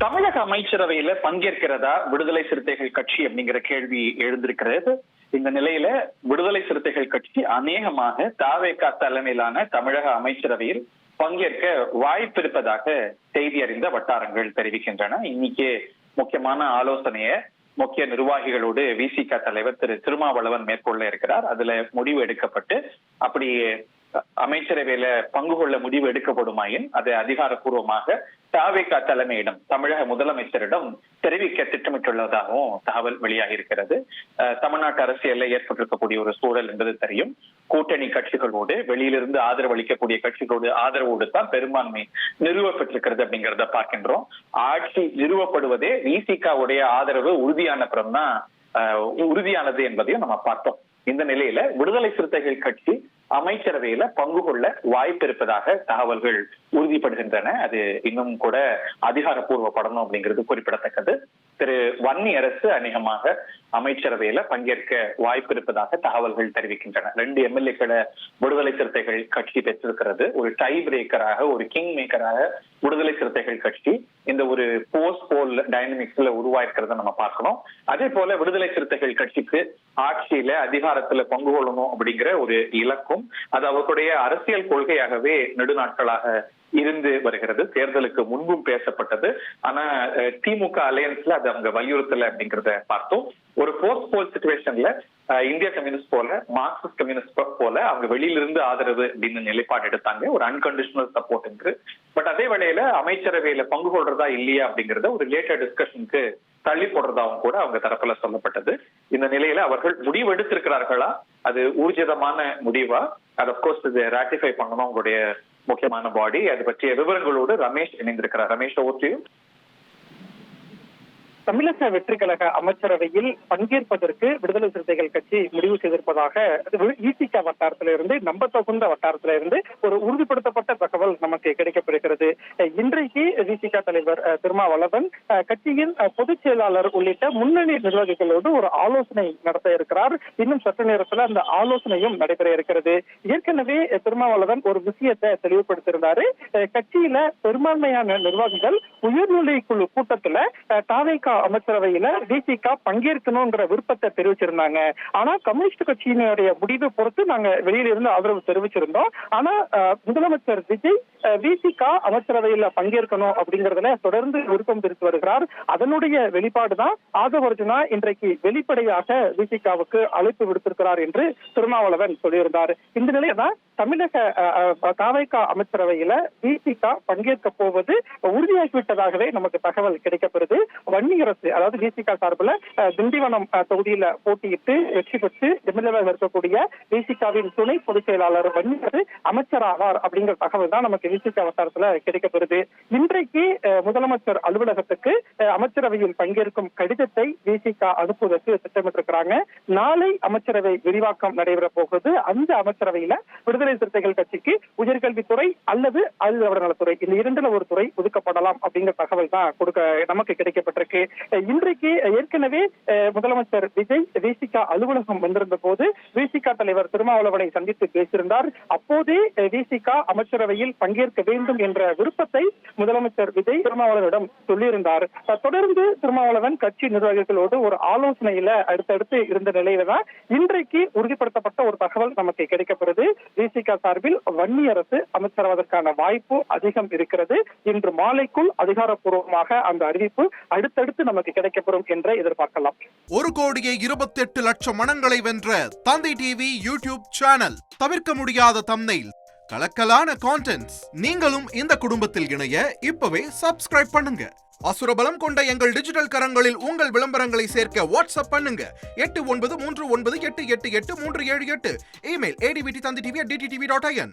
தமிழக அமைச்சரவையில பங்கேற்கிறதா விடுதலை சிறுத்தைகள் கட்சி அப்படிங்கிற கேள்வி எழுந்திருக்கிறது. இந்த நிலையில விடுதலை சிறுத்தைகள் கட்சி அநேகமாக தாவேகா தலைமையிலான தமிழக அமைச்சரவையில் பங்கேற்க வாய்ப்பு இருப்பதாக செய்தி அறிந்த வட்டாரங்கள் தெரிவிக்கின்றன. இன்னைக்கு முக்கியமான ஆலோசனைய முக்கிய நிர்வாகிகளோடு விசிக தலைவர் திரு திருமாவளவன் மேற்கொள்ள இருக்கிறார். அதுல முடிவு எடுக்கப்பட்டு அப்படி அமைச்சரவையில பங்கு கொள்ள முடிவு எடுக்கப்படுமாயின் அதை அதிகாரப்பூர்வமாக தாவேகா தலைமையிடம் தமிழக முதலமைச்சரிடம் தெரிவிக்க திட்டமிட்டுள்ளதாகவும் தகவல் வெளியாகி இருக்கிறது. தமிழ்நாட்டு அரசியல்ல ஏற்பட்டிருக்கக்கூடிய ஒரு சூழல் என்பது தெரியும். கூட்டணி கட்சிகளோடு வெளியிலிருந்து ஆதரவு அளிக்கக்கூடிய கட்சிகளோடு ஆதரவோடு தான் பெரும்பான்மை நிறுவப்பட்டிருக்கிறது அப்படிங்கிறத பார்க்கின்றோம். ஆட்சி நிறுவப்படுவதே விசிகாவுடைய ஆதரவு உறுதியானது என்பதையும் நம்ம பார்த்தோம். இந்த நிலையில விடுதலை சிறுத்தைகள் கட்சி அமைச்சரவையில பங்கு கொள்ள வாய்ப்பு இருப்பதாக தகவல்கள் உறுதிப்படுகின்றன. அது இன்னும் கூட அதிகாரப்பூர்வப்படணும் அப்படிங்கிறது குறிப்பிடத்தக்கது. திரு வன்னியரசு அநேகமாக அமைச்சரவையில பங்கேற்க வாய்ப்பு இருப்பதாக தகவல்கள் தெரிவிக்கின்றன. 2 எம்எல்ஏக்களை விடுதலை சிறுத்தைகள் கட்சி பெற்றிருக்கிறது. ஒரு டை பிரேக்கராக, ஒரு கிங் மேக்கராக விடுதலை சிறுத்தைகள் கட்சி இந்த ஒரு போஸ்ட் போல் டைனமிக்ஸ்ல உருவாயிருக்கிறத நம்ம பார்க்கணும். அதே போல விடுதலை சிறுத்தைகள் கட்சிக்கு ஆட்சியில அதிகாரத்துல பங்கு கொள்ளணும் அப்படிங்கிற ஒரு இலக்கும் அது அவர்களுடைய அரசியல் கொள்கையாகவே நெடுநாட்களாக இருந்து வருகிறது. தேர்தலுக்கு முன்பும் பேசப்பட்டது. ஆனா திமுக அலையன்ஸ்ல அது அவங்க வலியுறுத்தல அப்படிங்கிறத பார்த்தோம். ஒரு போஸ்ட் போல் சிச்சுவேஷன்ல இந்திய கம்யூனிஸ்ட் போல, மார்க்சிஸ்ட் கம்யூனிஸ்ட் போல அவங்க வெளியிலிருந்து ஆதரவு அப்படின்னு நிலைப்பாடு எடுத்தாங்க, ஒரு அன்கண்டிஷனல் சப்போர்ட் என்று. பட் அதே வேளையில அமைச்சரவையில பங்கு கொள்றதா இல்லையா அப்படிங்கறத ஒரு லேட்டர் டிஸ்கஷனுக்கு தள்ளி போடுறதாவும் கூட அவங்க தரப்புல சொல்லப்பட்டது. இந்த நிலையில அவர்கள் முடிவு எடுத்திருக்கிறார்களா, அது ஊர்ஜிதமான முடிவா, அது அப்கோர்ஸ் இது ராட்டிஃபை பண்ணணும் உங்களுடைய முக்கியமான பாடி. அது பற்றிய விவரங்களோடு ரமேஷ் இணைந்திருக்கிறார். ரமேஷ், ஓகே. தமிழக வெற்றி கழக அமைச்சரவையில் பங்கேற்பதற்கு விடுதலை சிறுத்தைகள் கட்சி முடிவு செய்திருப்பதாக விசிக வட்டாரத்திலிருந்து, நம்ப தகுந்த வட்டாரத்திலிருந்து ஒரு உறுதிப்படுத்தப்பட்ட தகவல் நமக்கு கிடைக்கப்பெறுகிறது. இன்றைக்கு விசிக தலைவர் திருமாவளவன் கட்சியின் பொதுச் செயலாளர் உள்ளிட்ட முன்னணி நிர்வாகிகளோடு ஒரு ஆலோசனை நடத்த இருக்கிறார். இன்னும் சற்று நேரத்தில் அந்த ஆலோசனையும் நடைபெற இருக்கிறது. ஏற்கனவே திருமாவளவன் ஒரு விஷயத்தை தெளிவுபடுத்தியிருந்தாரு. கட்சியில பெரும்பான்மையான நிர்வாகிகள் உயர்நிலை குழு கூட்டத்துல தாவேகா அமைச்சரவையில விசிக பங்கேற்கணும்ங்கிற விருப்பத்தை தெரிவிச்சிருந்தாங்க. ஆனா கம்யூனிஸ்ட் கட்சியினுடைய முடிவை பொறுத்து நாங்க வெளியில இருந்து ஆதரவு தெரிவிச்சிருந்தோம். ஆனா முதலமைச்சர் விஜய் விசிக அமைச்சரவையில பங்கேற்கணும் அப்படிங்கறதுல தொடர்ந்து விருப்பம் தெரிவித்து வருகிறார். அதனுடைய வெளிப்பாடுதான் ஆதவர்ஜுனா இன்றைக்கு வெளிப்படையாக விசிகாவுக்கு அழைப்பு விடுத்திருக்கிறார் என்று திருமாவளவன் சொல்லியிருந்தார். இந்த நிலையில தான் தமிழக தாவேகா அமைச்சரவையில விசிக பங்கேற்க போவது உறுதியாகிவிட்டதாகவே நமக்கு தகவல் கிடைக்கப்பெறுது. வன்னியரசு, அதாவது விசிக சார்பில் திண்டிவனம் தொகுதியில போட்டியிட்டு வெற்றி பெற்று எம்எல்ஏவாக இருக்கக்கூடிய விசிகாவின் துணை பொதுச் செயலாளர் வன்னியரசு அமைச்சர் ஆவார் அப்படிங்கிற தகவல் தான் நமக்கு விசிக வட்டாரத்துல கிடைக்கப்பெறுது. இன்றைக்கு முதலமைச்சர் அலுவலகத்துக்கு அமைச்சரவையில் பங்கேற்கும் கடிதத்தை விசிக அனுப்புவதற்கு திட்டமிட்டிருக்கிறாங்க. நாளை அமைச்சரவை விரிவாக்கம் நடைபெற போகுது. அந்த அமைச்சரவையில விடுதலை சிறுத்தைகள் கட்சிக்கு உயர்கல்வித்துறை அல்லது நலத்துறை, இந்த இரண்டுல ஒரு துறை ஒதுக்கப்படலாம் அப்படிங்கிற தகவல் தான் நமக்கு கிடைக்கப்பட்டிருக்கு. இன்றைக்கு ஏற்கனவே முதலமைச்சர் விஜய் விசிக அலுவலகம் வந்திருந்த போது விசிக தலைவர் திருமாவளவனை சந்தித்து பேசியிருந்தார். அப்போதே விசிக அமைச்சரவையில் பங்கேற்க வேண்டும் என்ற விருப்பத்தை முதலமைச்சர் விஜய் திருமாவளவனிடம் சொல்லியிருந்தார். தொடர்ந்து திருமாவளவன் கட்சி நிர்வாகிகளோடு ஒரு ஆலோசனையில அடுத்தடுத்து இருந்த நிலையில தான் இன்றைக்கு உறுதிப்படுத்தப்பட்ட ஒரு தகவல் நமக்கு கிடைக்கப்படுது. விசிக சார்பில் வன்னியரசு அமைச்சராவதற்கான வாய்ப்பு அதிகம் இருக்கிறது. இன்று மாலைக்குள் அதிகாரப்பூர்வமாக அந்த அறிவிப்பு அடுத்தடுத்து நமக்கு கிடைக்கப்பெறும் என்று எதிர்பார்க்கலாம். 1,28,00,000 மனங்களை வென்ற தந்தை டிவி யூடியூப் சேனல். தவிர்க்க முடியாத தம்ப்நெயில், கலக்கலான கான்டென்ட்ஸ். நீங்களும் இந்த குடும்பத்தில் இணைய இப்பவே சப்ஸ்கிரைப் பண்ணுங்க. அசுரபலம் கொண்ட எங்கள் டிஜிட்டல் கரங்களில் உங்கள் விளம்பரங்களை சேர்க்க வாட்ஸ்அப் பண்ணுங்க. 8939888838. Email advttv@dttv.in.